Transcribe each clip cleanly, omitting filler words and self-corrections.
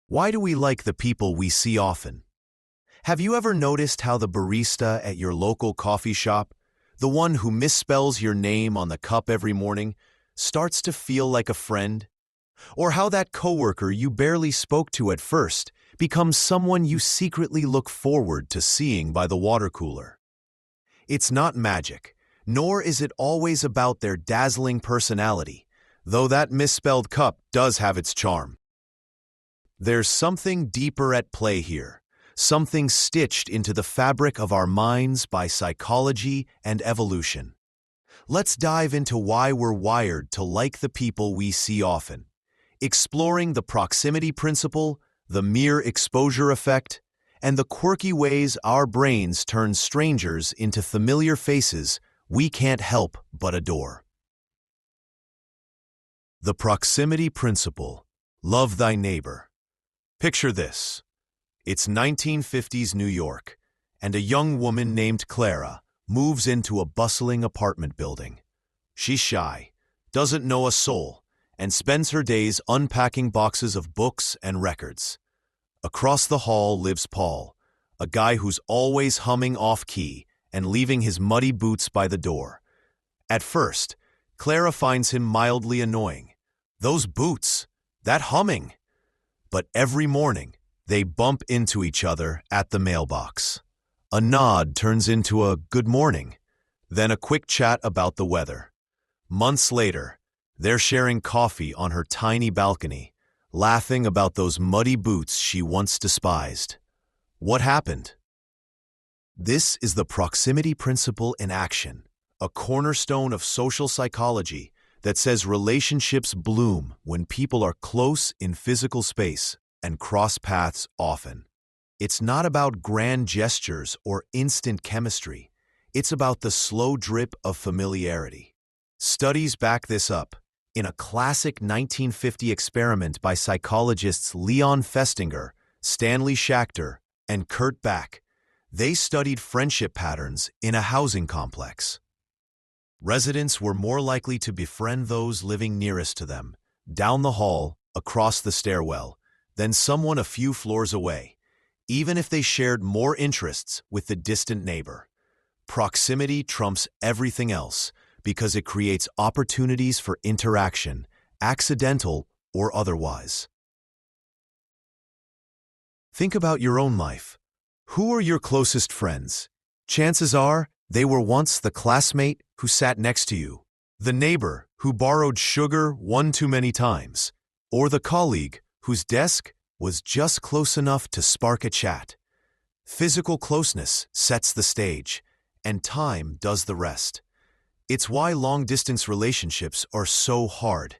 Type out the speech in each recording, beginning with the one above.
Why do we like the people we see often? Have you ever noticed how the barista at your local coffee shop, the one who misspells your name on the cup every morning, starts to feel like a friend? Or how that coworker you barely spoke to at first becomes someone you secretly look forward to seeing by the water cooler? It's not magic, nor is it always about their dazzling personality, though that misspelled cup does have its charm. There's something deeper at play here, something stitched into the fabric of our minds by psychology and evolution. Let's dive into why we're wired to like the people we see often, exploring the proximity principle, the mere exposure effect, and the quirky ways our brains turn strangers into familiar faces we can't help but adore. The proximity principle. Love thy neighbor. Picture this. It's 1950s New York, and a young woman named Clara moves into a bustling apartment building. She's shy, doesn't know a soul, and spends her days unpacking boxes of books and records. Across the hall lives Paul, a guy who's always humming off-key and leaving his muddy boots by the door. At first, Clara finds him mildly annoying. Those boots, that humming. But every morning, they bump into each other at the mailbox. A nod turns into a good morning, then a quick chat about the weather. Months later, they're sharing coffee on her tiny balcony, laughing about those muddy boots she once despised. What happened? This is the proximity principle in action, a cornerstone of social psychology that says relationships bloom when people are close in physical space and cross paths often. It's not about grand gestures or instant chemistry. It's about the slow drip of familiarity. Studies back this up. In a classic 1950 experiment by psychologists Leon Festinger, Stanley Schachter, and Kurt Bach, they studied friendship patterns in a housing complex. Residents were more likely to befriend those living nearest to them, down the hall, across the stairwell, than someone a few floors away, even if they shared more interests with the distant neighbor. Proximity trumps everything else because it creates opportunities for interaction, accidental or otherwise. Think about your own life. Who are your closest friends? Chances are they were once the classmate who sat next to you, the neighbor who borrowed sugar one too many times, or the colleague whose desk was just close enough to spark a chat. Physical closeness sets the stage, and time does the rest. It's why long-distance relationships are so hard.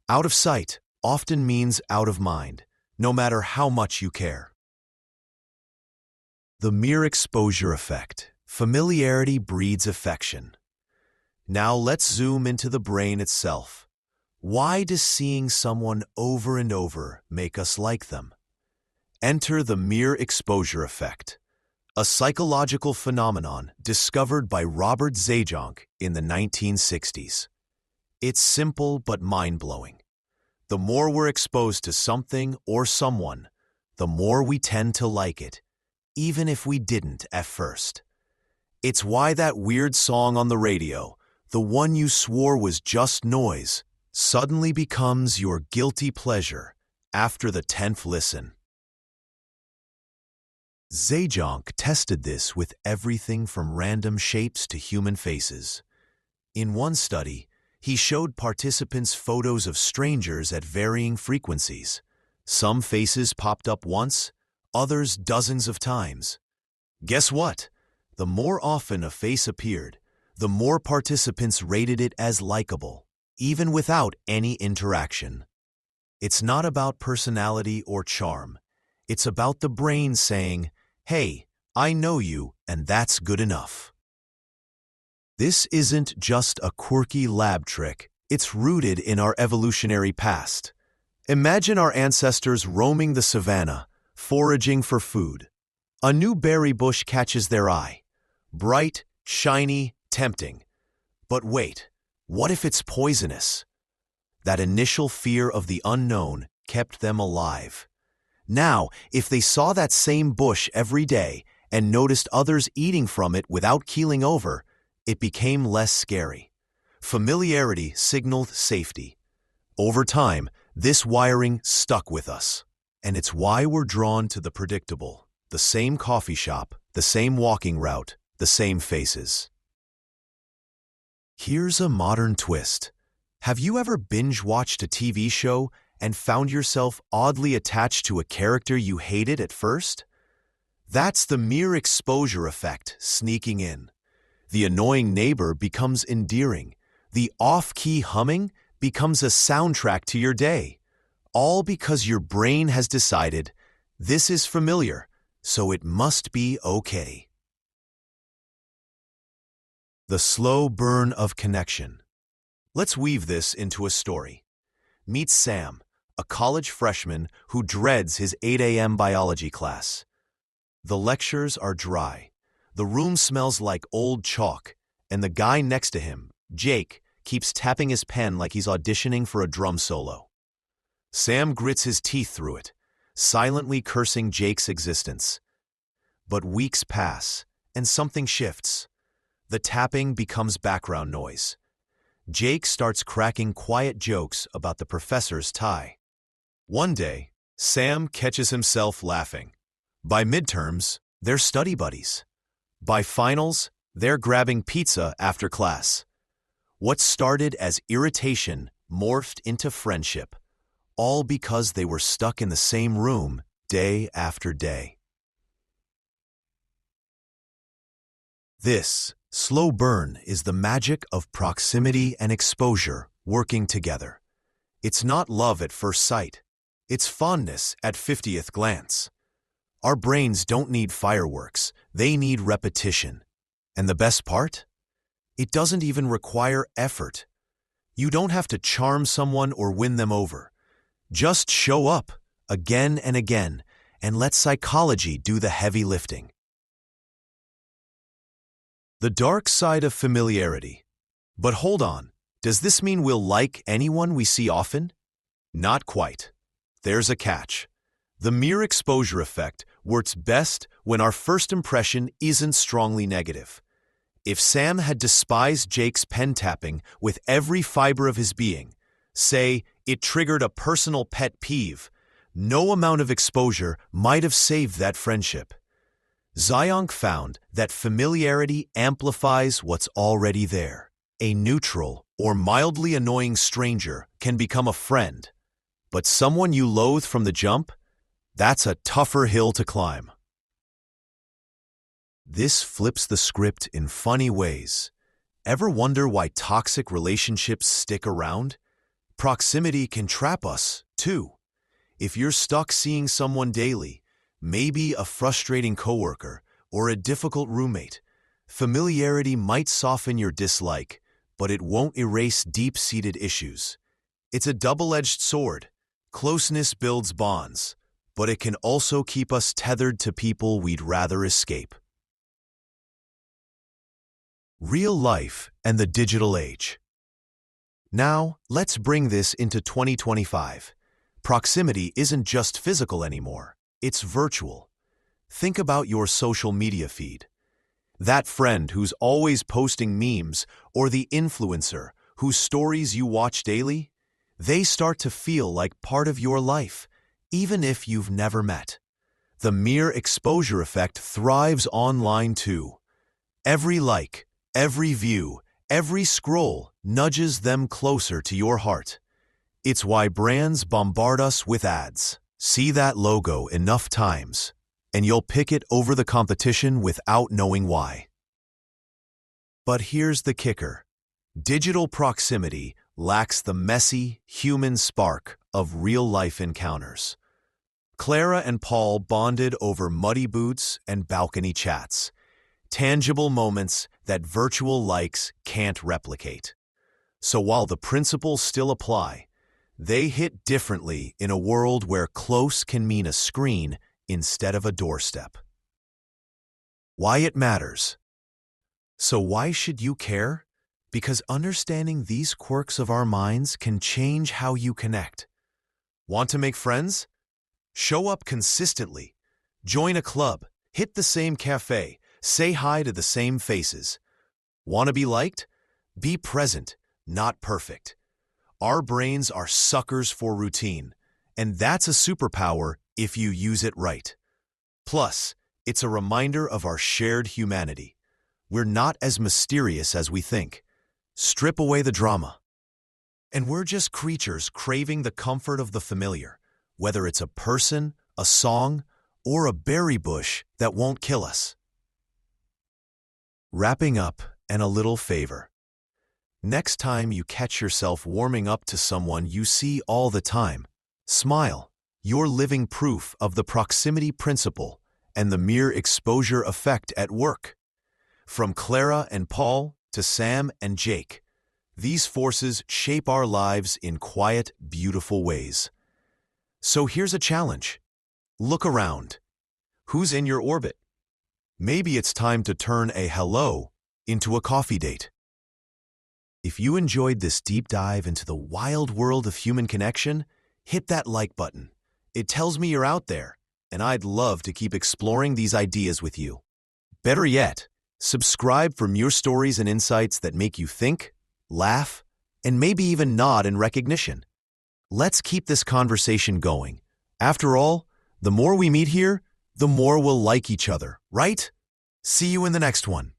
Out of sight often means out of mind, no matter how much you care. The mere exposure effect. Familiarity breeds affection. Now let's zoom into the brain itself. Why does seeing someone over and over make us like them? Enter the mere exposure effect, a psychological phenomenon discovered by Robert Zajonc in the 1960s. It's simple but mind-blowing. The more we're exposed to something or someone, the more we tend to like it, even if we didn't at first. It's why that weird song on the radio, the one you swore was just noise, suddenly becomes your guilty pleasure after the 10th listen. Zajonc tested this with everything from random shapes to human faces. In one study, he showed participants photos of strangers at varying frequencies. Some faces popped up once, others dozens of times. Guess what? The more often a face appeared, the more participants rated it as likable, even without any interaction. It's not about personality or charm. It's about the brain saying, "Hey, I know you, and that's good enough." This isn't just a quirky lab trick. It's rooted in our evolutionary past. Imagine our ancestors roaming the savannah, foraging for food. A new berry bush catches their eye. Bright, shiny, tempting. But wait, what if it's poisonous? That initial fear of the unknown kept them alive. Now, if they saw that same bush every day and noticed others eating from it without keeling over, it became less scary. Familiarity signaled safety. Over time, this wiring stuck with us. And it's why we're drawn to the predictable. The same coffee shop, the same walking route, the same faces. Here's a modern twist. Have you ever binge-watched a TV show and found yourself oddly attached to a character you hated at first? That's the mere exposure effect sneaking in. The annoying neighbor becomes endearing. The off-key humming becomes a soundtrack to your day. All because your brain has decided, this is familiar, so it must be okay. The slow burn of connection. Let's weave this into a story. Meet Sam, a college freshman who dreads his 8 a.m. biology class. The lectures are dry. The room smells like old chalk, and the guy next to him, Jake, keeps tapping his pen like he's auditioning for a drum solo. Sam grits his teeth through it, silently cursing Jake's existence. But weeks pass, and something shifts. The tapping becomes background noise. Jake starts cracking quiet jokes about the professor's tie. One day, Sam catches himself laughing. By midterms, they're study buddies. By finals, they're grabbing pizza after class. What started as irritation morphed into friendship, all because they were stuck in the same room day after day. This slow burn is the magic of proximity and exposure working together. It's not love at first sight. It's fondness at 50th glance. Our brains don't need fireworks. They need repetition. And the best part? It doesn't even require effort. You don't have to charm someone or win them over. Just show up again and again and let psychology do the heavy lifting. The dark side of familiarity. But hold on, does this mean we'll like anyone we see often? Not quite. There's a catch. The mere exposure effect works best when our first impression isn't strongly negative. If Sam had despised Jake's pen tapping with every fiber of his being, say it triggered a personal pet peeve, no amount of exposure might have saved that friendship. Zionk found that familiarity amplifies what's already there. A neutral or mildly annoying stranger can become a friend, but someone you loathe from the jump, that's a tougher hill to climb. This flips the script in funny ways. Ever wonder why toxic relationships stick around? Proximity can trap us, too. If you're stuck seeing someone daily, maybe a frustrating coworker or a difficult roommate, familiarity might soften your dislike, but it won't erase deep-seated issues. It's a double-edged sword. Closeness builds bonds, but it can also keep us tethered to people we'd rather escape. Real life and the digital age. Now, let's bring this into 2025. Proximity isn't just physical anymore, it's virtual. Think about your social media feed. That friend who's always posting memes or the influencer whose stories you watch daily, they start to feel like part of your life, even if you've never met. The mere exposure effect thrives online too. Every like, every view, every scroll nudges them closer to your heart. It's why brands bombard us with ads. See that logo enough times, and you'll pick it over the competition without knowing why. But here's the kicker. Digital proximity lacks the messy, human spark of real-life encounters. Clara and Paul bonded over muddy boots and balcony chats, tangible moments that virtual likes can't replicate. So while the principles still apply, they hit differently in a world where close can mean a screen instead of a doorstep. Why it matters. So why should you care? Because understanding these quirks of our minds can change how you connect. Want to make friends? Show up consistently. Join a club. Hit the same cafe. Say hi to the same faces. Want to be liked? Be present, not perfect. Our brains are suckers for routine, and that's a superpower if you use it right. Plus, it's a reminder of our shared humanity. We're not as mysterious as we think. Strip away the drama. And we're just creatures craving the comfort of the familiar, whether it's a person, a song, or a berry bush that won't kill us. Wrapping up and a little favor. Next time you catch yourself warming up to someone you see all the time, smile. You're living proof of the proximity principle and the mere exposure effect at work. From Clara and Paul to Sam and Jake, these forces shape our lives in quiet, beautiful ways. So here's a challenge. Look around. Who's in your orbit? Maybe it's time to turn a hello into a coffee date. If you enjoyed this deep dive into the wild world of human connection, hit that like button. It tells me you're out there, and I'd love to keep exploring these ideas with you. Better yet, subscribe for more stories and insights that make you think, laugh, and maybe even nod in recognition. Let's keep this conversation going. After all, the more we meet here, the more we'll like each other, right? See you in the next one.